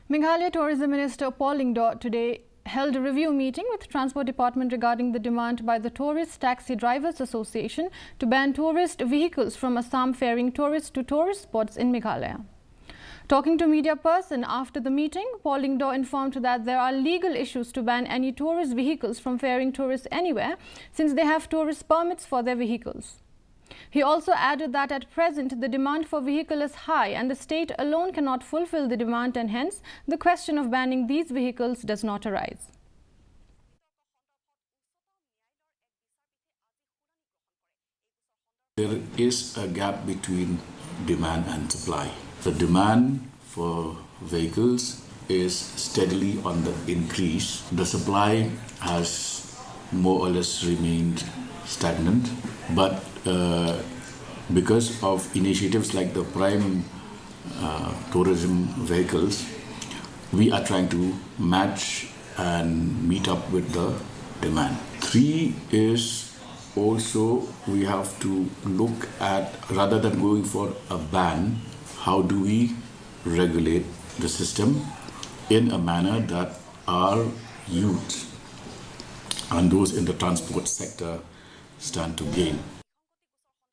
Meghalaya Tourism Minister Paul Lyngdoh today held a review meeting with Transport Department regarding the demand by the Tourist Taxi Drivers Association to ban tourist vehicles from Assam ferrying tourists to tourist spots in Meghalaya. Talking to media person after the meeting, Paul Lyngdoh informed that there are legal issues to ban any tourist vehicles from ferrying tourists anywhere since they have tourist permits for their vehicles. He also added that at present the demand for vehicle is high and the state alone cannot fulfill the demand, and hence the question of banning these vehicles does not arise. There is a gap between demand and supply. The demand for vehicles is steadily on the increase. The supply has more or less remained stagnant, but because of initiatives like the prime tourism vehicles, we are trying to match and meet up with the demand. 3 is also we have to look at, rather than going for a ban, how do we regulate the system in a manner that our youth and those in the transport sector stand to gain.